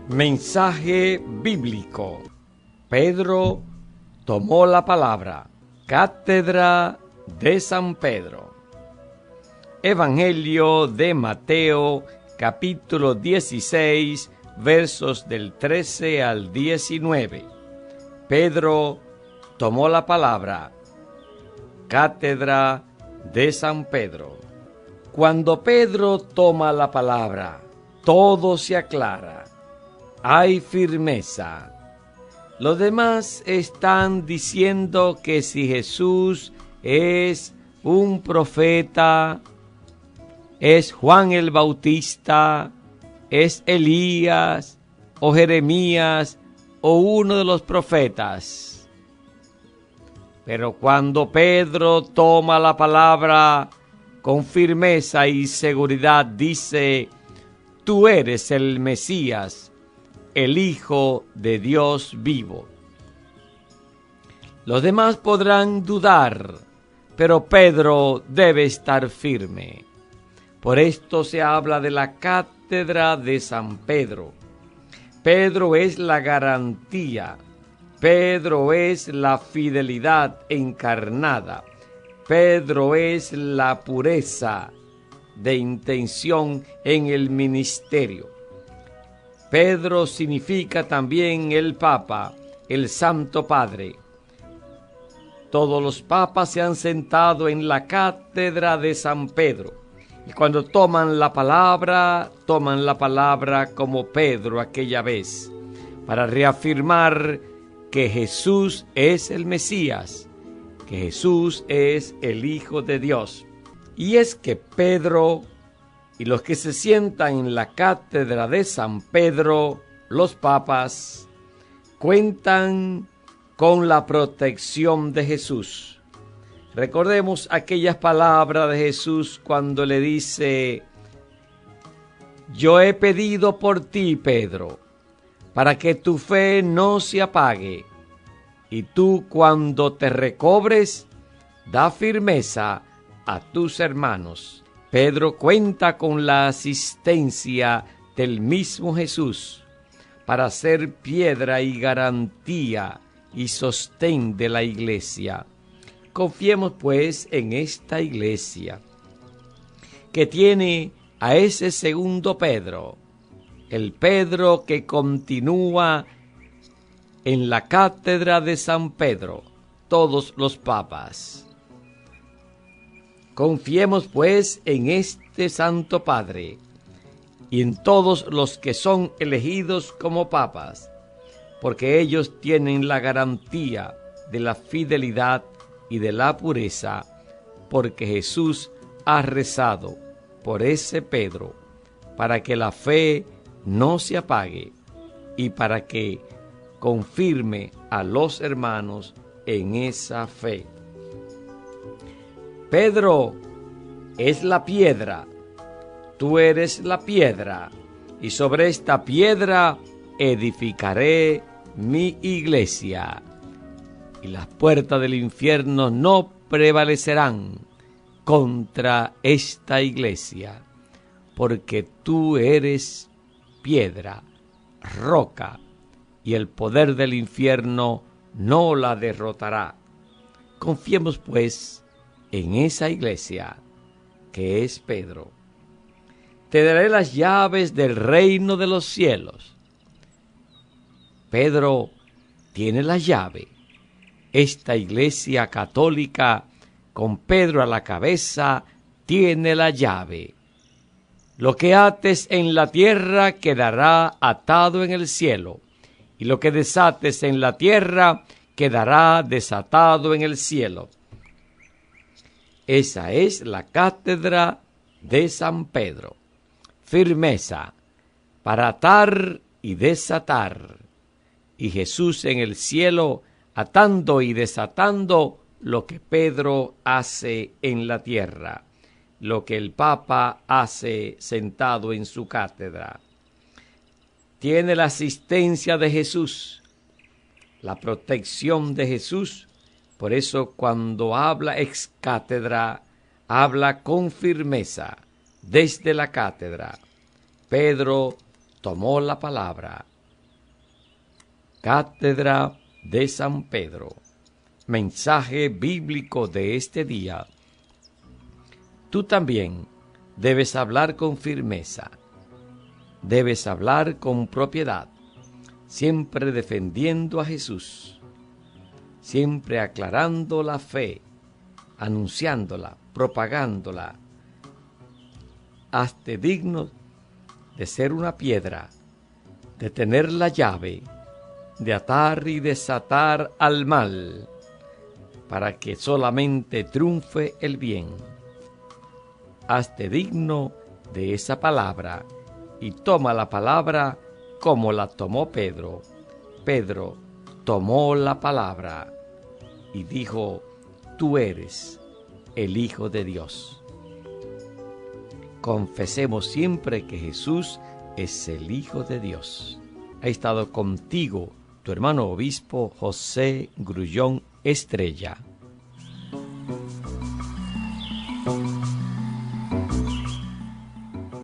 Mensaje bíblico. Pedro tomó la palabra. Cátedra de San Pedro. Evangelio de Mateo, capítulo 16, versos del 13 al 19. Pedro tomó la palabra. Cátedra de San Pedro. Cuando Pedro toma la palabra, todo se aclara. Hay firmeza. Los demás están diciendo que si Jesús es un profeta, es Juan el Bautista, es Elías o Jeremías o uno de los profetas. Pero cuando Pedro toma la palabra con firmeza y seguridad, dice: tú eres el Mesías, el Hijo de Dios vivo. Los demás podrán dudar, pero Pedro debe estar firme. Por esto se habla de la cátedra de San Pedro. Pedro es la garantía. Pedro es la fidelidad encarnada. Pedro es la pureza de intención en el ministerio. Pedro significa también el Papa, el Santo Padre. Todos los papas se han sentado en la cátedra de San Pedro. Y cuando toman la palabra como Pedro aquella vez, para reafirmar que Jesús es el Mesías, que Jesús es el Hijo de Dios. Y es que Pedro y los que se sientan en la cátedra de San Pedro, los papas, cuentan con la protección de Jesús. Recordemos aquellas palabras de Jesús cuando le dice: yo he pedido por ti, Pedro, para que tu fe no se apague, y tú, cuando te recobres, da firmeza a tus hermanos. Pedro cuenta con la asistencia del mismo Jesús para ser piedra y garantía y sostén de la iglesia. Confiemos pues en esta iglesia, que tiene a ese segundo Pedro, el Pedro que continúa en la cátedra de San Pedro, todos los papas. Confiemos pues en este Santo Padre y en todos los que son elegidos como papas, porque ellos tienen la garantía de la fidelidad y de la pureza, porque Jesús ha rezado por ese Pedro, para que la fe no se apague y para que confirme a los hermanos en esa fe. Pedro es la piedra, tú eres la piedra, y sobre esta piedra edificaré mi iglesia, y las puertas del infierno no prevalecerán contra esta iglesia, porque tú eres piedra, roca, y el poder del infierno no la derrotará. Confiemos pues en esa iglesia que es Pedro. Te daré las llaves del reino de los cielos. Pedro tiene la llave. Esta iglesia católica, con Pedro a la cabeza, tiene la llave. Lo que ates en la tierra quedará atado en el cielo, y lo que desates en la tierra quedará desatado en el cielo. Esa es la cátedra de San Pedro. Firmeza para atar y desatar. Y Jesús en el cielo atando y desatando lo que Pedro hace en la tierra, lo que el Papa hace sentado en su cátedra. Tiene la asistencia de Jesús, la protección de Jesús, Por eso cuando habla ex cátedra, habla con firmeza desde la cátedra. Pedro tomó la palabra. Cátedra de San Pedro. Mensaje bíblico de este día. Tú también debes hablar con firmeza. Debes hablar con propiedad, siempre defendiendo a Jesús, siempre aclarando la fe, anunciándola, propagándola. Hazte digno de ser una piedra, de tener la llave, de atar y desatar al mal, para que solamente triunfe el bien. Hazte digno de esa palabra y toma la palabra como la tomó Pedro. Pedro tomó la palabra y dijo: tú eres el Hijo de Dios. Confesemos siempre que Jesús es el Hijo de Dios. Ha estado contigo tu hermano obispo José Grullón Estrella.